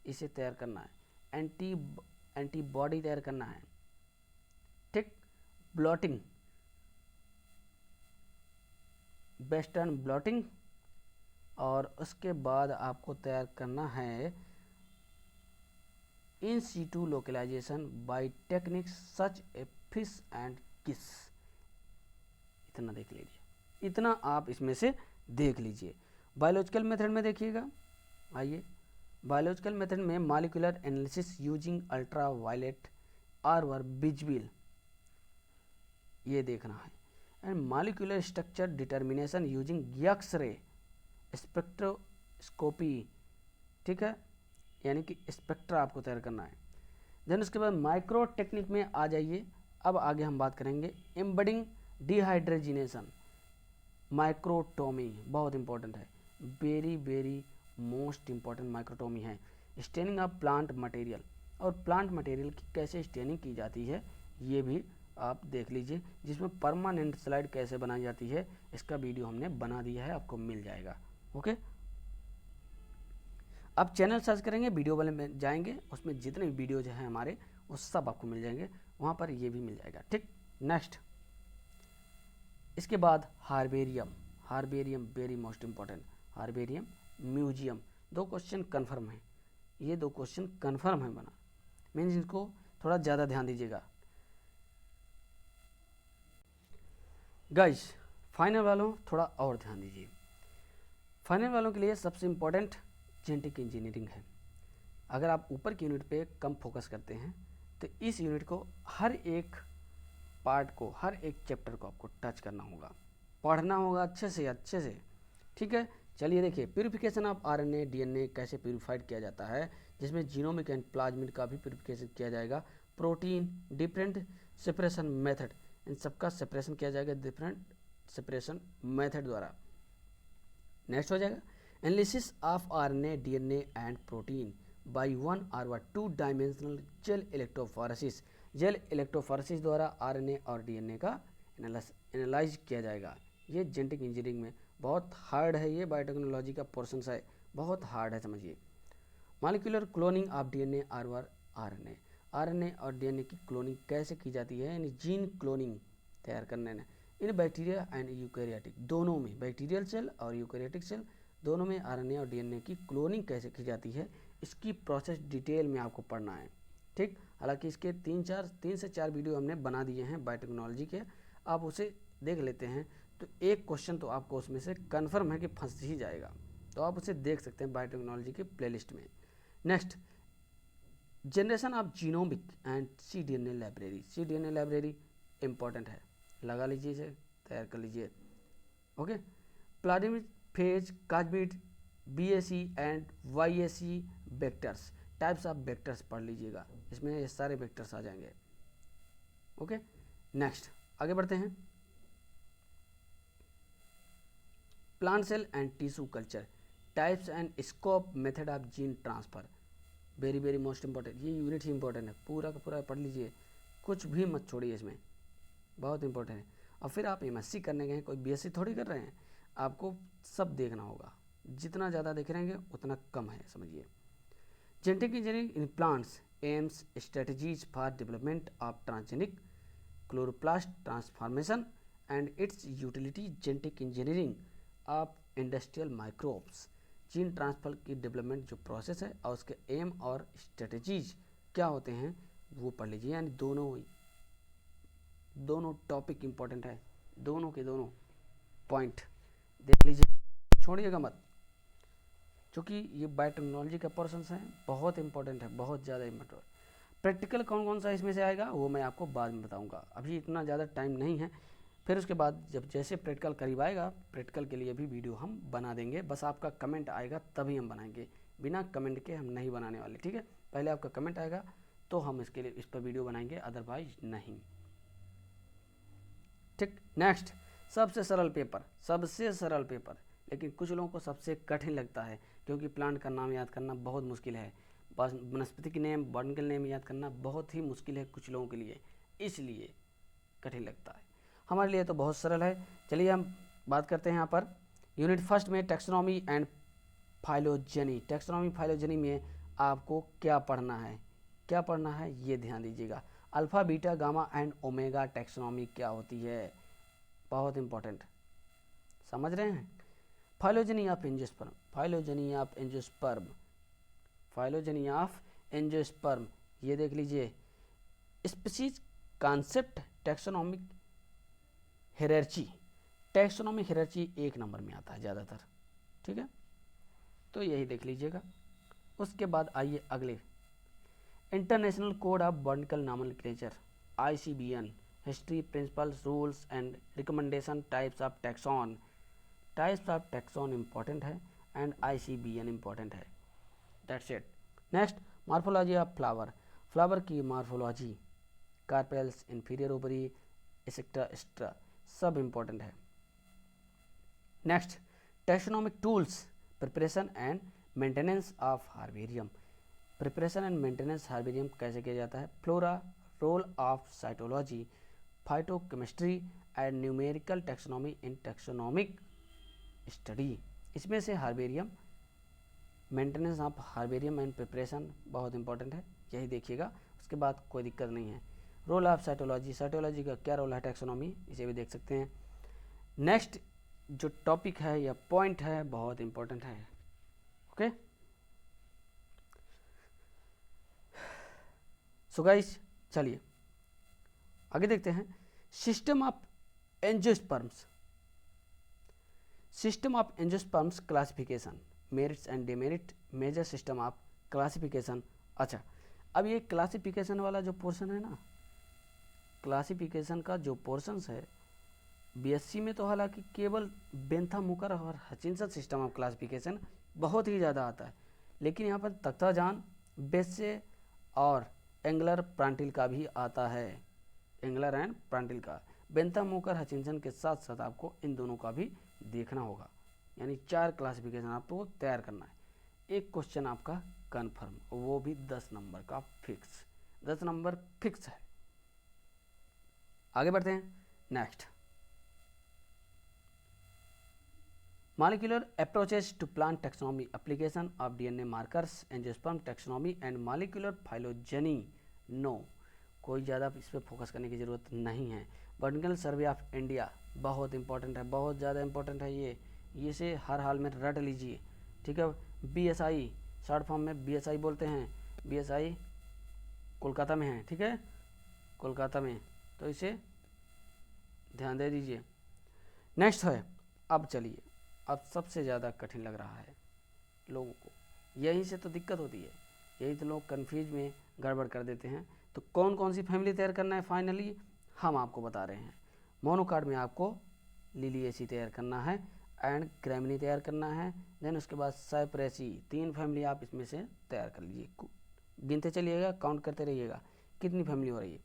इसे तैयार करना है। एंटीबॉडी तैयार करना है, ठीक। ब्लॉटिंग, वेस्टर्न ब्लॉटिंग, और उसके बाद आपको तैयार करना है in situ localization by techniques such a FISH and GISH. इतना देख लीजिए, इतना आप इसमें से देख लीजिए। बायोलॉजिकल मेथड में देखिएगा, आइए बायोलॉजिकल मेथड में molecular analysis using ultraviolet or or visible, ये देखना है। And molecular structure determination using X-ray spectroscopy, ठीक है, यानी कि स्पेक्ट्रा आपको तैयार करना है। देन उसके बाद माइक्रो टेक्निक में आ जाइए। अब आगे हम बात करेंगे एम्बेडिंग डिहाइड्रोजिनेशन, माइक्रोटोमी, बहुत इंपॉर्टेंट है, very very most important microtomy है। स्टेनिंग ऑफ प्लांट मटेरियल, और प्लांट मटेरियल की कैसे स्टेनिंग की जाती है ये भी आप देख लीजिए। जिसमें परमानेंट स्लाइड कैसे बनाई जाती है इसका वीडियो हमने बना दिया है, आपको मिल जाएगा। ओके, अब चैनल सर्च करेंगे, वीडियो वाले में जाएंगे, उसमें जितने भी वीडियोज हैं हमारे वो सब आपको मिल जाएंगे, वहाँ पर ये भी मिल जाएगा, ठीक। नेक्स्ट, इसके बाद herbarium, herbarium very most important, herbarium museum. दो क्वेश्चन कन्फर्म है, ये दो क्वेश्चन कन्फर्म है बना, मीन्स इनको थोड़ा ज़्यादा ध्यान दीजिएगा। गाइस फाइनल वालों थोड़ा और ध्यान दीजिए। फाइनल वालों के लिए सबसे इम्पोर्टेंट जेनेटिक इंजीनियरिंग है। अगर आप ऊपर की यूनिट पे कम फोकस करते हैं तो इस यूनिट को हर एक पार्ट को, हर एक चैप्टर को आपको टच करना होगा, पढ़ना होगा अच्छे से, ठीक है। चलिए देखिए, प्यूरिफिकेशन ऑफ आरएनए डीएनए कैसे प्यूरिफाइड किया जाता है, जिसमें जीनोमिक एंड प्लाज्मिड का भी प्यूरिफिकेशन किया जाएगा। प्रोटीन डिफरेंट सेपरेशन मेथड, इन सबका सेपरेशन किया जाएगा डिफरेंट सेपरेशन मेथड द्वारा। नेक्स्ट हो जाएगा analysis of RNA DNA and protein bye 1 और 2 dimensional gel electrophoresis. Gel electrophoresis द्वारा आरएनए और डीएनए का एनालाइज किया जाएगा। ये जेनेटिक इंजीनियरिंग में बहुत हार्ड है, ये बायोटेक्नोलॉजी का पोर्शन है, बहुत हार्ड है, समझिए। मॉलिक्यूलर क्लोनिंग ऑफ डीएनए और आरएनए, आरएनए और डीएनए की क्लोनिंग कैसे की जाती है, यानी जीन क्लोनिंग तैयार करने में इन बैक्टीरिया एंड यूकैरियोटिक, दोनों में, बैक्टीरियल सेल और यूकैरियोटिक सेल दोनों में आरएनए और डीएनए की क्लोनिंग कैसे की जाती है, इसकी प्रोसेस डिटेल में आपको पढ़ना है, ठीक। हालांकि इसके 3 से 4 वीडियो हमने बना दिए हैं बायोटेक्नोलॉजी के, आप उसे देख लेते हैं तो एक क्वेश्चन तो आपको उसमें से कन्फर्म है कि फंस ही जाएगा, तो आप उसे देख सकते हैं बायोटेक्नोलॉजी के प्लेलिस्ट में। Next, generation of genomic and cDNA library, cDNA library important है, लगा लीजिए, इसे तैयार कर लीजिए। Okay, plasmid phage cosmid BAC and YAC vectors, types of vectors पढ़ लीजिएगा, इसमें ये सारे वेक्टर्स आ जाएंगे। ओके, नेक्स्ट आगे बढ़ते हैं। Plant cell and tissue culture, types and scope method of gene transfer, very very most important, ये यूनिट ही इंपॉर्टेंट है, पूरा का पूरा पढ़ लीजिए, कुछ भी मत छोड़िए, इसमें बहुत इंपॉर्टेंट है। और फिर आप MSc करने गए, कोई BSc थोड़ी कर रहे हैं, आपको सब देखना होगा, जितना ज़्यादा देख रहेंगे उतना कम है, समझिए। Genetic engineering in plants AIIMS strategies for development of transgenic chloroplast transformation and it's utility, genetic engineering of industrial microbes, gene transfer की डेवलपमेंट जो प्रोसेस है और उसके एम और स्ट्रेटजीज क्या होते हैं वो पढ़ लीजिए। यानी दोनों टॉपिक इंपॉर्टेंट है, दोनों के दोनों पॉइंट देख लीजिए, छोड़िएगा मत, क्योंकि ये बायोटेक्नोलॉजी का पोर्शन है, बहुत इंपॉर्टेंट है, बहुत ज़्यादा इंपॉर्टेंट। प्रैक्टिकल कौन कौन सा इसमें से आएगा वो मैं आपको बाद में बताऊंगा, अभी इतना ज़्यादा टाइम नहीं है। फिर उसके बाद जब जैसे प्रैक्टिकल करीब आएगा, प्रैक्टिकल के लिए भी वीडियो हम बना देंगे, बस आपका कमेंट आएगा तभी हम बनाएंगे, बिना कमेंट के हम नहीं बनाने वाले, ठीक है। पहले आपका कमेंट आएगा तो हम इसके लिए इस पर वीडियो बनाएंगे, अदरवाइज नहीं, ठीक। नेक्स्ट, सबसे सरल पेपर, लेकिन कुछ लोगों को सबसे कठिन लगता है, क्योंकि प्लांट का नाम याद करना बहुत मुश्किल है, वनस्पति की नेम, बॉटनिकल नेम याद करना बहुत ही मुश्किल है कुछ लोगों के लिए, इसलिए कठिन लगता है। हमारे लिए तो बहुत सरल है। चलिए हम बात करते हैं यहाँ पर यूनिट फर्स्ट में taxonomy and phylogeny. Taxonomy phylogeny में आपको क्या पढ़ना है, क्या पढ़ना है ये ध्यान दीजिएगा। Alpha beta gamma and omega taxonomy क्या होती है, बहुत इंपॉर्टेंट, समझ रहे हैं। Phylogeny of angiosperm, phylogeny of angiosperm, phylogeny of angiosperm, ये देख लीजिए। Species concept taxonomic hierarchy, taxonomic hierarchy 1 number में आता है ज़्यादातर, ठीक है, तो यही देख लीजिएगा। उसके बाद आइए अगले, international code of botanical nomenclature ICBN, history principles rules and recommendation types of taxon, types of taxon important है एंड ICBN इंपॉर्टेंट है, that's it. Next morphology of flower, flower की morphology, carpels, inferior ovary, etcetera etcetera, सब important है। Next taxonomic tools, preparation and maintenance of herbarium, preparation and maintenance herbarium कैसे किया जाता है। Flora, role of cytology, phytochemistry and numerical taxonomy in taxonomic study, इसमें से herbarium, maintenance of herbarium and preparation बहुत important है, यही देखिएगा। उसके बाद कोई दिक्कत नहीं है। रोल ऑफ साइटोलॉजी, साइटोलॉजी का क्या रोल है टैक्सोनॉमी, इसे भी देख सकते हैं। नेक्स्ट जो टॉपिक है या पॉइंट है बहुत इंपॉर्टेंट है, ओके। सो गाइस चलिए आगे देखते हैं। System of angiosperms, system of angiosperms classification, merits and demerit, major system of classification. अच्छा, अब ये क्लासिफिकेशन वाला जो पोर्शन है ना, क्लासिफिकेशन का जो पोर्शंस है BSc में, तो हालांकि केवल बेंथम हुकर और हचिंसन सिस्टम ऑफ क्लासिफिकेशन बहुत ही ज़्यादा आता है, लेकिन यहाँ पर तख्ताजान, बेस्से और एंगलर प्रांटिल का भी आता है, एंगलर एंड प्रांटिल का। बेंथम हुकर हचिंसन के साथ साथ आपको इन दोनों का भी देखना होगा, यानी 4 क्लासिफिकेशन आपको तैयार करना है। एक क्वेश्चन आपका कन्फर्म, वो भी 10 नंबर का फिक्स, 10 नंबर फिक्स है। आगे बढ़ते हैं। Next molecular approaches to plant taxonomy, application of DNA markers, angiosperm taxonomy and molecular phylogeny, no, कोई ज़्यादा इस पर फोकस करने की ज़रूरत नहीं है। बॉटनिकल सर्वे ऑफ इंडिया बहुत इंपॉर्टेंट है, बहुत ज़्यादा इंपॉर्टेंट है ये से हर हाल में रट लीजिए, ठीक है। BSI शॉर्ट फॉर्म में BSI बोलते हैं, BSI कोलकाता में है, ठीक है, कोलकाता में, तो इसे ध्यान दे दीजिए। नेक्स्ट है, अब चलिए, अब सबसे ज़्यादा कठिन लग रहा है लोगों को, यहीं से तो दिक्कत होती है, यही तो लोग कन्फ्यूज में गड़बड़ कर देते हैं। तो कौन कौन सी फैमिली तैयार करना है फाइनली हम आपको बता रहे हैं। मोनोकार्ड में आपको लिलिएसी तैयार करना है एंड ग्रैमिनी तैयार करना है, देन उसके बाद साइप्रेसी, 3 फैमिली आप इसमें से तैयार कर लीजिए। गिनते चलिएगा, काउंट करते रहिएगा कितनी फैमिली हो रही है।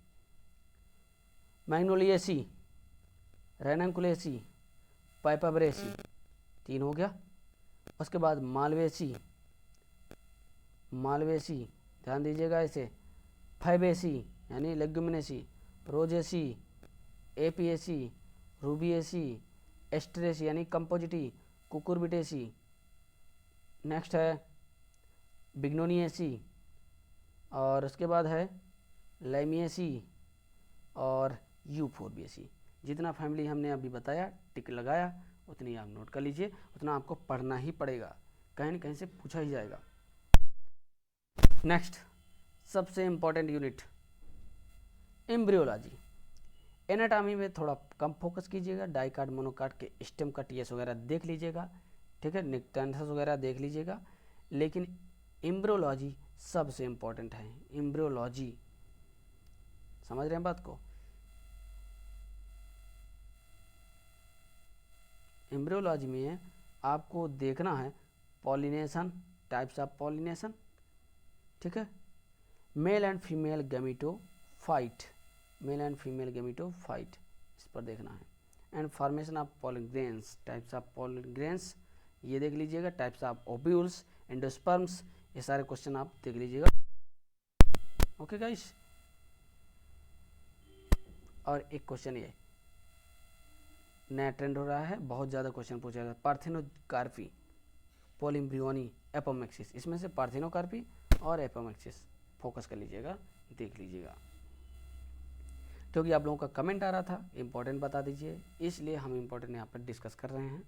मैग्नोलिएसी, रैनकुलेसी, पाइपाब्रेसी, 3 हो गया। उसके बाद मालवेसी, मालवेसी ध्यान दीजिएगा इसे, फैबेसी यानी लेग्युमिनेसी, रोजेसी, एपीएसी, रूबिएसी, एस्ट्रेसी यानी कंपोजिटी, कुकुरबिटेसी, नेक्स्ट है बिग्नोनिएसी, और उसके बाद है लाइमिएसी और यूफोर्बिएसी। जितना फैमिली हमने अभी बताया, टिक लगाया, उतनी आप नोट कर लीजिए, उतना आपको पढ़ना ही पड़ेगा, कहीं न कहीं से पूछा ही जाएगा। नेक्स्ट सबसे इम्पॉर्टेंट यूनिट एम्ब्रियोलॉजी। एनाटॉमी में थोड़ा कम फोकस कीजिएगा, डाइकार्ड मोनोकार्ड के स्टेम का टीएस वगैरह देख लीजिएगा, ठीक है, निक्टेंथस वगैरह देख लीजिएगा, लेकिन एम्ब्रियोलॉजी सबसे इम्पॉर्टेंट है। एम्ब्रियोलॉजी समझ रहे हैं बात को। एम्ब्रियोलॉजी में आपको देखना है पॉलिनेशन, टाइप्स ऑफ पॉलिनेशन, ठीक है, male and female gametophyte, male and female gametophyte, इस पर देखना है। And formation of pollen grains, types of pollen grains ये देख लीजिएगा, टाइप्स ऑफ ओव्यूल्स, एंडोस्पर्म्स, ये सारे क्वेश्चन आप देख लीजिएगा, ओके गाइस। और एक क्वेश्चन ये नया ट्रेंड हो रहा है, बहुत ज़्यादा क्वेश्चन पूछा जाता है। पार्थेनोकार्पी, पोलिम्ब्रियोनी, एपोमेक्सिस, इसमें से पार्थेनोकार्पी और एपोमेक्सिस फोकस कर लीजिएगा, देख लीजिएगा, क्योंकि आप लोगों का कमेंट आ रहा था इम्पोर्टेंट बता दीजिए, इसलिए हम इम्पोर्टेंट यहाँ पर डिस्कस कर रहे हैं।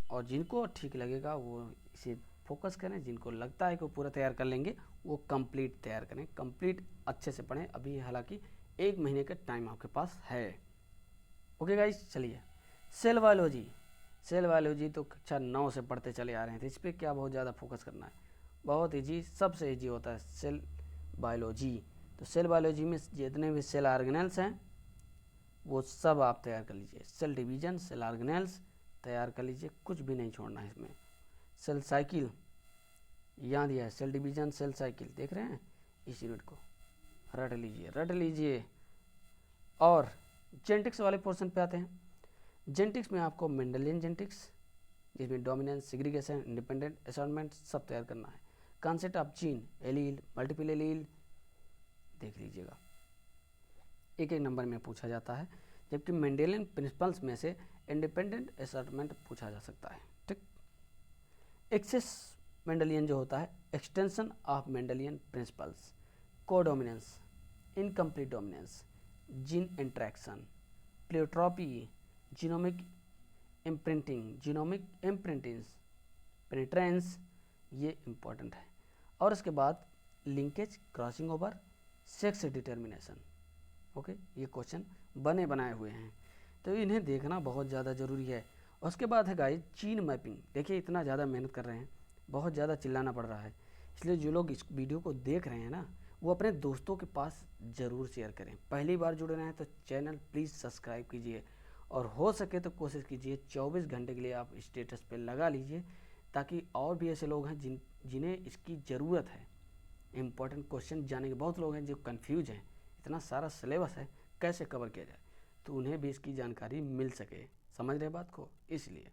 और जिनको ठीक लगेगा वो इसे फोकस करें, जिनको लगता है कि वो पूरा तैयार कर लेंगे वो कंप्लीट तैयार करें, कंप्लीट अच्छे से पढ़ें। अभी हालांकि 1 महीने का टाइम आपके पास है। ओके गाइस, चलिए सेल बायोलॉजी। सेल बायोलॉजी तो कक्षा 9 से पढ़ते चले आ रहे हैं, तो इस पर क्या बहुत ज़्यादा फोकस करना है, बहुत ईजी, सबसे ईजी होता है सेल बायोलॉजी। तो सेल बायोलॉजी में जितने भी सेल ऑर्गेनेल्स हैं वो सब आप तैयार कर लीजिए। सेल डिवीजन, सेल ऑर्गेनेल्स तैयार कर लीजिए, कुछ भी नहीं छोड़ना है इसमें। सेल साइकिल यहाँ दिया है, सेल डिवीजन, सेल साइकिल देख रहे हैं, इस यूनिट को रट लीजिए, रट लीजिए। और जेनेटिक्स वाले पोर्शन पे आते हैं। जेनेटिक्स में आपको मेंडेलियन जेनेटिक्स, जिसमें डोमिनेंस, सेग्रीगेशन, इंडिपेंडेंट असॉर्टमेंट सब तैयार करना है। Concept of gene, allele, multiple allele देख लीजिएगा, एक एक नंबर में पूछा जाता है। जबकि मेंडेलियन प्रिंसिपल्स में से इंडिपेंडेंट असॉर्टमेंट पूछा जा सकता है। ठीक, एक्सेस मेंडेलियन जो होता है, extension of Mendelian principles, codominance, incomplete dominance, gene interaction, pleiotropy, genomic imprinting, genomic imprintings, penetrance, ये इम्पॉर्टेंट है। और उसके बाद linkage, crossing over, sex determination. Okay, ये क्वेश्चन बने बनाए हुए हैं, तो इन्हें देखना बहुत ज़्यादा ज़रूरी है। उसके बाद है गाइस जीन मैपिंग। देखिए इतना ज़्यादा मेहनत कर रहे हैं, बहुत ज़्यादा चिल्लाना पड़ रहा है, इसलिए जो लोग इस वीडियो को देख रहे हैं ना, वो अपने दोस्तों के पास ज़रूर शेयर करें। पहली बार जुड़े हैं तो चैनल प्लीज़ सब्सक्राइब कीजिए, और हो सके तो कोशिश कीजिए 24 घंटे के लिए आप स्टेटस पे लगा लीजिए, ताकि और भी ऐसे लोग हैं जिन्हें इसकी ज़रूरत है। इम्पॉर्टेंट क्वेश्चन जाने के बहुत लोग हैं जो कंफ्यूज हैं, इतना सारा सिलेबस है कैसे कवर किया जाए, तो उन्हें भी इसकी जानकारी मिल सके, समझ रहे बात को, इसलिए।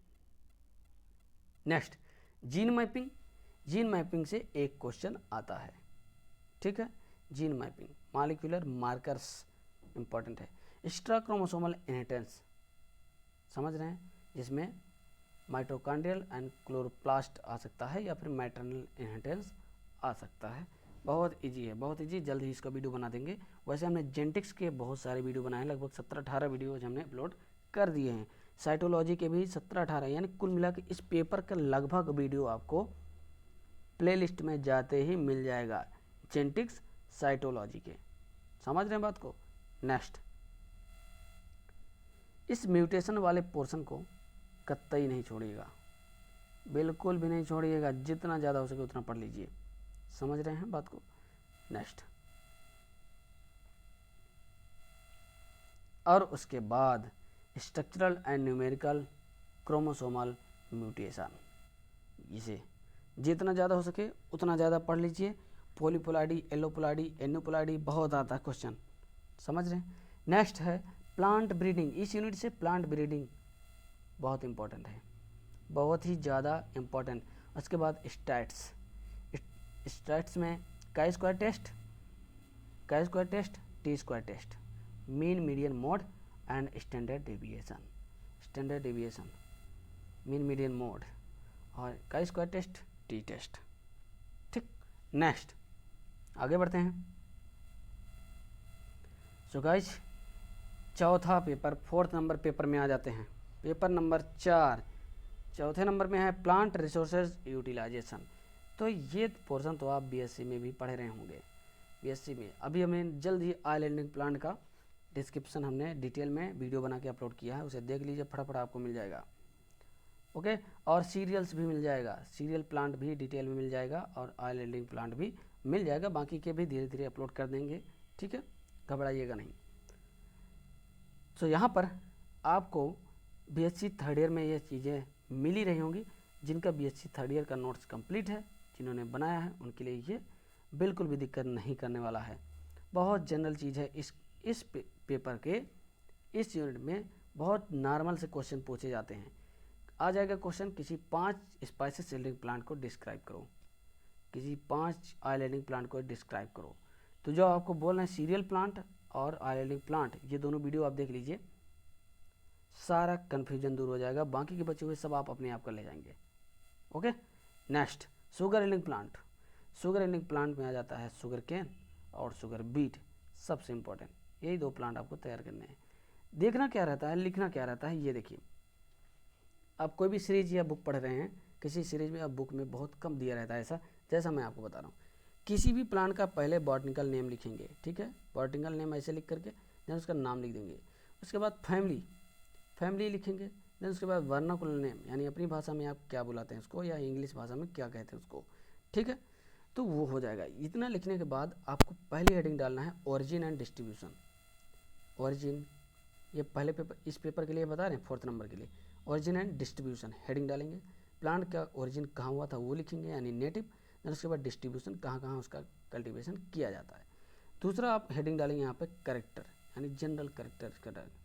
Next gene mapping. Gene mapping से एक क्वेश्चन आता है, ठीक है। Gene mapping, molecular markers important है। एक्स्ट्रा क्रोमोसोमल इनहेरिटेंस समझ रहे हैं, जिसमें माइटोकॉन्ड्रियल एंड क्लोरोप्लास्ट आ सकता है, या फिर मैटरनल इनहेरिटेंस आ सकता है। बहुत इजी है, बहुत इजी, जल्द ही इसका वीडियो बना देंगे। वैसे हमने जेनेटिक्स के बहुत सारे वीडियो बनाए हैं, लगभग 17-18 वीडियोज हमने अपलोड कर दिए हैं। साइटोलॉजी के भी 17-18, यानी कुल मिला के इस पेपर का लगभग वीडियो आपको प्लेलिस्ट में जाते ही मिल जाएगा, जेनेटिक्स साइटोलॉजी के, समझ रहे हैं बात को। नेक्स्ट, इस म्यूटेशन वाले पोर्शन को कतई नहीं छोड़िएगा, बिल्कुल भी नहीं छोड़िएगा, जितना ज़्यादा हो सके उतना पढ़ लीजिए, समझ रहे हैं बात को। नेक्स्ट, और उसके बाद structural and numerical chromosomal mutation, इसे जितना ज़्यादा हो सके उतना ज़्यादा पढ़ लीजिए। पॉलीपोलाइडी, एलोपोलाइडी, एनोपोलाइडी बहुत आता है क्वेश्चन, समझ रहे हैं। नेक्स्ट है प्लांट ब्रीडिंग। इस यूनिट से प्लांट ब्रीडिंग बहुत इंपॉर्टेंट है, बहुत ही ज़्यादा इम्पॉर्टेंट। उसके बाद स्टैट्स। स्टैट्स में chi square test, T square test, mean, median, mode and standard deviation. Standard deviation, mean, median, mode और chi square test, T test, ठीक। नेक्स्ट आगे बढ़ते हैं। सो गाइस, चौथा पेपर, 4th नंबर पेपर में आ जाते हैं। पेपर नंबर 4, चौथे नंबर में है प्लांट रिसोर्सेज यूटिलाइजेशन। तो ये पोर्शन तो आप बीएससी में भी पढ़ रहे होंगे। बीएससी में अभी हमें जल्द ही आइलैंडिंग प्लांट का डिस्क्रिप्शन हमने डिटेल में वीडियो बना के अपलोड किया है, उसे देख लीजिए, फटाफट आपको मिल जाएगा। ओके, और सीरियल्स भी मिल जाएगा, सीरियल प्लांट भी डिटेल में मिल जाएगा, और आइलैंडिंग प्लांट भी मिल जाएगा। बाकी के भी धीरे धीरे अपलोड कर देंगे, ठीक है, घबराइएगा नहीं। तो यहाँ पर आपको बीएससी 3rd ईयर में ये चीज़ें मिल ही रही होंगी। जिनका बीएससी 3rd ईयर का नोट्स कंप्लीट है, जिन्होंने बनाया है, उनके लिए ये बिल्कुल भी दिक्कत नहीं करने वाला है। बहुत जनरल चीज़ है। इस पेपर के इस यूनिट में बहुत नॉर्मल से क्वेश्चन पूछे जाते हैं। आ जाएगा क्वेश्चन, किसी 5 स्पाइसेस सीडलिंग प्लांट को डिस्क्राइब करो, किसी 5 आइलैंडिंग प्लांट को डिस्क्राइब करो। तो जो आपको बोल रहे हैं सीरियल प्लांट और आइलैंडिंग प्लांट, ये दोनों वीडियो आप देख लीजिए। सारा कन्फ्यूजन दूर हो जाएगा, बाकी के बचे हुए सब आप अपने आप कर ले जाएंगे। Okay, next sugar एल्डिंग plant. Sugar एल्डिंग plant में आ जाता है शुगर केन और शुगर बीट, सबसे इम्पोर्टेंट यही दो प्लांट आपको तैयार करने हैं। देखना क्या रहता है, लिखना क्या रहता है, ये देखिए आप कोई भी सीरीज या बुक पढ़ रहे हैं, किसी सीरीज में या बुक में बहुत कम दिया रहता है ऐसा, जैसा मैं आपको बता रहा हूँ। किसी भी प्लांट का पहले बॉटनिकल नेम लिखेंगे, ठीक है, बॉटनिकल नेम ऐसे लिख करके देन उसका नाम लिख देंगे। उसके बाद फैमिली लिखेंगे, देन उसके बाद वर्नाकुलर नेम, यानी अपनी भाषा में आप क्या बुलाते हैं उसको, या इंग्लिश भाषा में क्या कहते हैं उसको, ठीक है, तो वो हो जाएगा। इतना लिखने के बाद आपको पहली हेडिंग डालना है ओरिजिन एंड डिस्ट्रीब्यूशन। ओरिजिन, ये पहले पेपर, इस पेपर के लिए बता रहे हैं 4th नंबर के लिए, ओरिजिन एंड डिस्ट्रीब्यूशन हेडिंग डालेंगे। प्लांट का ओरिजिन कहाँ हुआ था वो लिखेंगे, यानी नेटिव, देन उसके बाद डिस्ट्रीब्यूशन कहाँ कहाँ उसका कल्टीवेशन किया जाता है। दूसरा आप हेडिंग डालेंगे यहाँ पे करेक्टर, यानी जनरल करेक्टर का डालेंगे।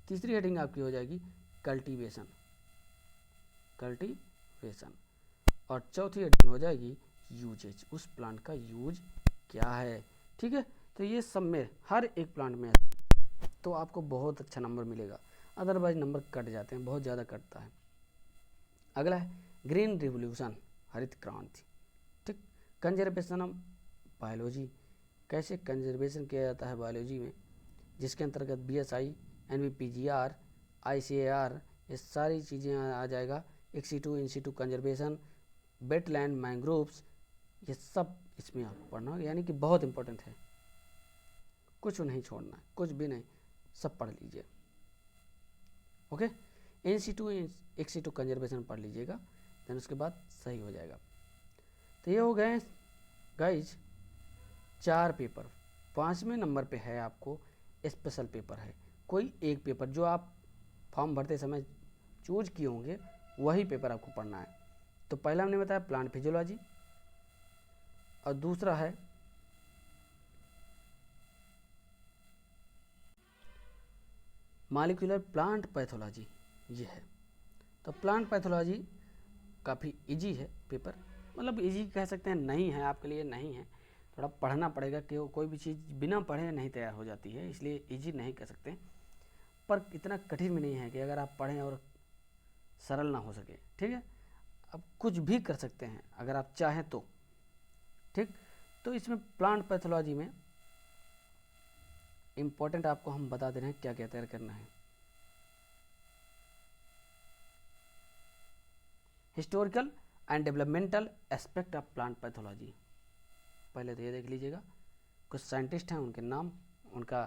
तीसरी हेडिंग आपकी हो जाएगी कल्टीवेशन, और चौथी हेडिंग हो जाएगी यूजेज, उस प्लांट का यूज क्या है, ठीक है। तो ये सब में हर एक प्लांट में तो आपको बहुत अच्छा नंबर मिलेगा, अदरवाइज नंबर कट जाते हैं, बहुत ज़्यादा कटता है। अगला है ग्रीन रिवोल्यूशन, हरित क्रांति, ठीक। कंजर्वेशन ऑफ बायोलॉजी, कैसे कंजर्वेशन किया जाता है बायोलॉजी में, जिसके अंतर्गत BSI, NVPGR, ICAR, ये सारी चीज़ें आ जाएगा। एक्सीटू इंसीटू कंजर्वेशन, वेटलैंड, मैंग्रोव्स, ये सब इसमें आपको पढ़ना होगा, यानी कि बहुत इंपॉर्टेंट है, कुछ नहीं छोड़ना है, कुछ भी नहीं, सब पढ़ लीजिए। ओके, इंसीटू एक्सीटू कंजर्वेशन पढ़ लीजिएगा, देन उसके बाद सही हो जाएगा। तो ये हो गए गाइज 4 पेपर। 5वें नंबर पे है आपको स्पेशल पेपर है, कोई एक पेपर जो आप फॉर्म भरते समय चूज किए होंगे वही पेपर आपको पढ़ना है। तो पहला हमने बताया प्लांट फिजियोलॉजी, और दूसरा है मॉलिक्यूलर प्लांट पैथोलॉजी, ये है। तो प्लांट पैथोलॉजी काफ़ी इजी है पेपर, मतलब इजी कह सकते हैं, नहीं है आपके लिए, नहीं है, थोड़ा पढ़ना पड़ेगा, कि कोई भी चीज़ बिना पढ़े नहीं तैयार हो जाती है, इसलिए इजी नहीं कह सकते, पर इतना कठिन भी नहीं है कि अगर आप पढ़ें और सरल ना हो सके, ठीक है। आप कुछ भी कर सकते हैं अगर आप चाहें तो, ठीक। तो इसमें प्लांट पैथोलॉजी में इम्पोर्टेंट आपको हम बता दे रहे हैं क्या क्या तैयार करना है। Historical and developmental aspect of plant pathology, पहले तो ये देख लीजिएगा, कुछ साइंटिस्ट हैं, उनके नाम, उनका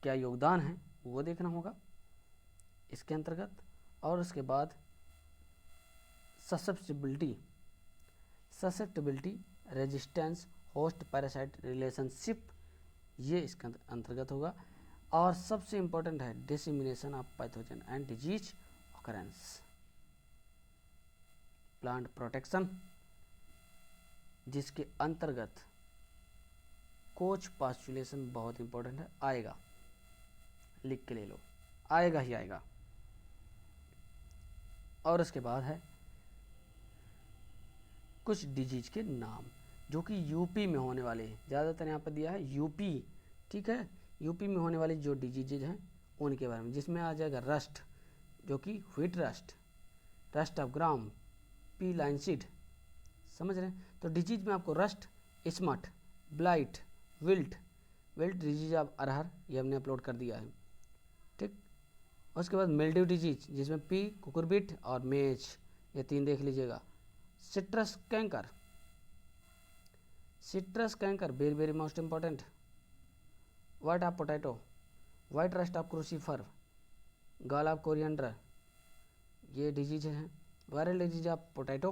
क्या योगदान है वो देखना होगा इसके अंतर्गत। और उसके बाद susceptibility, resistance, host parasite relationship, ये इसके अंतर्गत होगा। और सबसे इम्पोर्टेंट है dissemination of pathogen and disease occurrence, plant protection, जिसके अंतर्गत कोच पास्चुलेशन बहुत इंपॉर्टेंट है, आएगा, लिख के ले लो, आएगा ही आएगा। और उसके बाद है कुछ डिजीज के नाम जो कि यूपी में होने वाले हैं, ज़्यादातर यहाँ पर दिया है यूपी, ठीक है, यूपी में होने वाली जो डिजीजेज हैं उनके बारे में, जिसमें आ जाएगा रस्ट, जो कि wheat rust, rust of gram, pea linseed, समझ रहे हैं। तो डिजीज में आपको rust, smut, blight, wilt disease of arhar, ये हमने अपलोड कर दिया है, ठीक। उसके बाद मिल्ड्यू डिजीज, जिसमें पी, कुकुरबिट और मेज, ये 3 देख लीजिएगा। Citrus canker very very most important. White of potato, white rust of crucifer, gall of coriander, ये डिजीज हैं। Viral disease of potato,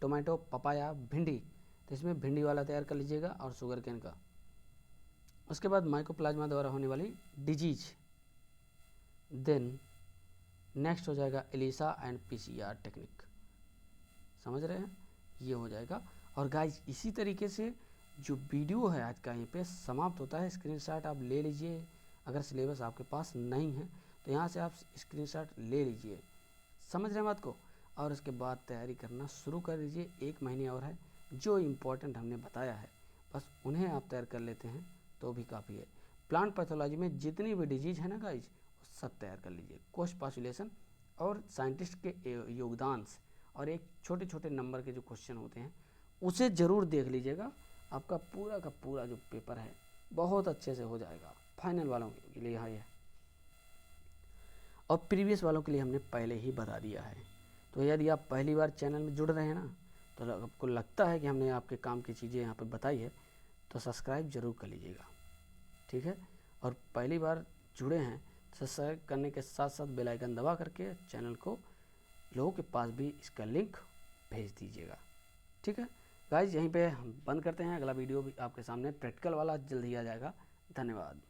tomato, papaya, भिंडी, तो इसमें भिंडी वाला तैयार कर लीजिएगा, और शुगर केन का। उसके बाद माइकोप्लाज्मा द्वारा होने वाली डिजीज, देन नेक्स्ट हो जाएगा एलिसा एंड PCR टेक्निक, समझ रहे हैं, ये हो जाएगा। और गाइज इसी तरीके से जो वीडियो है आज का यहीं पे समाप्त होता है। स्क्रीनशॉट आप ले लीजिए, अगर सिलेबस आपके पास नहीं है तो यहाँ से आप स्क्रीनशॉट ले लीजिए, समझ रहे हैं बात को। और उसके बाद तैयारी करना शुरू कर दीजिए, 1 महीने और है, जो इम्पोर्टेंट हमने बताया है बस उन्हें आप तैयार कर लेते हैं तो भी काफ़ी है। प्लांट पैथोलॉजी में जितनी भी डिजीज है ना गाइज, सब तैयार कर लीजिए। कोष पॉपुलेशन और साइंटिस्ट के योगदान से, और एक छोटे छोटे नंबर के जो क्वेश्चन होते हैं उसे ज़रूर देख लीजिएगा। आपका पूरा का पूरा जो पेपर है बहुत अच्छे से हो जाएगा। फाइनल वालों के लिए हाँ है, और प्रीवियस वालों के लिए हमने पहले ही बता दिया है। तो यदि आप पहली बार चैनल में जुड़ रहे हैं ना, तो आपको लगता है कि हमने आपके काम की चीज़ें यहाँ पर बताई है, तो सब्सक्राइब ज़रूर कर लीजिएगा, ठीक है। और पहली बार जुड़े हैं, सब्सक्राइब करने के साथ साथ बेल आइकन दबा करके चैनल को लोगों के पास भी इसका लिंक भेज दीजिएगा, ठीक है। गाइज यहीं पे हम बंद करते हैं। अगला वीडियो भी आपके सामने प्रैक्टिकल वाला जल्द ही आ जाएगा। धन्यवाद।